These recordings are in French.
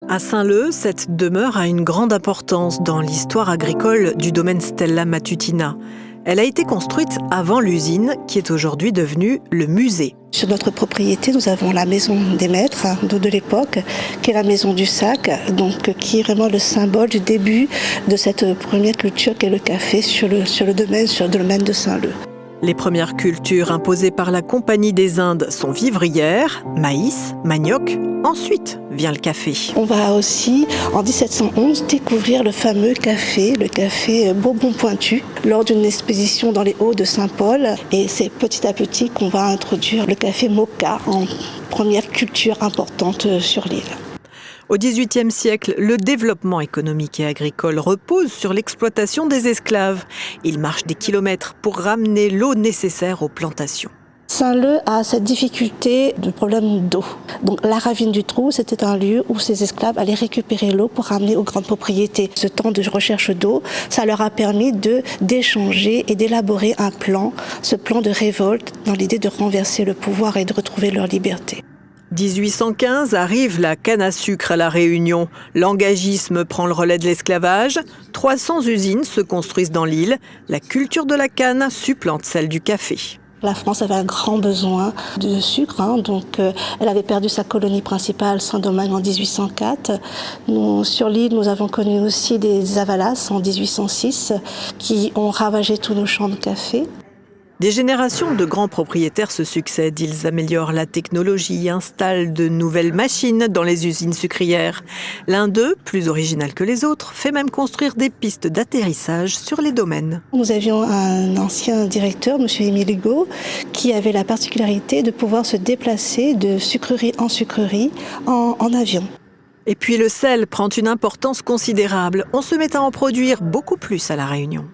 À Saint-Leu, cette demeure a une grande importance dans l'histoire agricole du domaine Stella Matutina. Elle a été construite avant l'usine, qui est aujourd'hui devenue le musée. Sur notre propriété, nous avons la maison des maîtres de l'époque, qui est la maison du sac, qui est vraiment le symbole du début de cette première culture qu'est le café sur le domaine de Saint-Leu. Les premières cultures imposées par la Compagnie des Indes sont vivrières, maïs, manioc. Ensuite vient le café. On va aussi, en 1711, découvrir le fameux café, le café Bourbon Pointu, lors d'une expédition dans les Hauts de Saint-Paul. Et c'est petit à petit qu'on va introduire le café Moka en première culture importante sur l'île. Au XVIIIe siècle, le développement économique et agricole repose sur l'exploitation des esclaves. Ils marchent des kilomètres pour ramener l'eau nécessaire aux plantations. Saint-Leu a cette difficulté de problème d'eau. Donc la ravine du Trou, c'était un lieu où ces esclaves allaient récupérer l'eau pour ramener aux grandes propriétés. Ce temps de recherche d'eau, ça leur a permis d'échanger et d'élaborer un plan, ce plan de révolte dans l'idée de renverser le pouvoir et de retrouver leur liberté. 1815 arrive la canne à sucre à La Réunion. L'engagisme prend le relais de l'esclavage. 300 usines se construisent dans l'île. La culture de la canne supplante celle du café. La France avait un grand besoin de sucre, elle avait perdu sa colonie principale, Saint-Domingue, en 1804. Sur l'île, nous avons connu aussi des avalas en 1806 qui ont ravagé tous nos champs de café. Des générations de grands propriétaires se succèdent. Ils améliorent la technologie, installent de nouvelles machines dans les usines sucrières. L'un d'eux, plus original que les autres, fait même construire des pistes d'atterrissage sur les domaines. Nous avions un ancien directeur, M. Émile Hugo, qui avait la particularité de pouvoir se déplacer de sucrerie en sucrerie en avion. Et puis le sel prend une importance considérable. On se met à en produire beaucoup plus à La Réunion.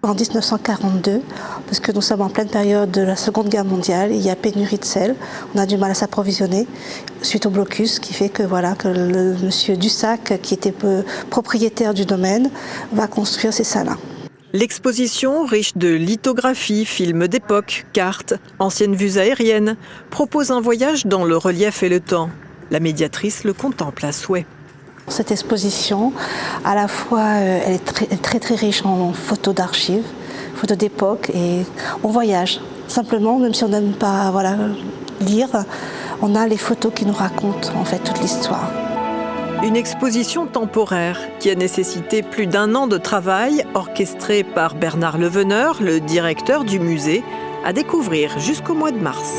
En 1942, parce que nous sommes en pleine période de la Seconde Guerre mondiale, il y a pénurie de sel, on a du mal à s'approvisionner suite au blocus, qui fait que le monsieur Dussac, qui était propriétaire du domaine, va construire ces salins. L'exposition, riche de lithographies, films d'époque, cartes, anciennes vues aériennes, propose un voyage dans le relief et le temps. La médiatrice le contemple à souhait. Cette exposition, à la fois, elle est très très riche en photos d'archives, photos d'époque, et on voyage. Simplement, même si on n'aime pas lire, on a les photos qui nous racontent en fait toute l'histoire. Une exposition temporaire qui a nécessité plus d'1 an de travail, orchestré par Bernard Leveneur, le directeur du musée, à découvrir jusqu'au mois de mars.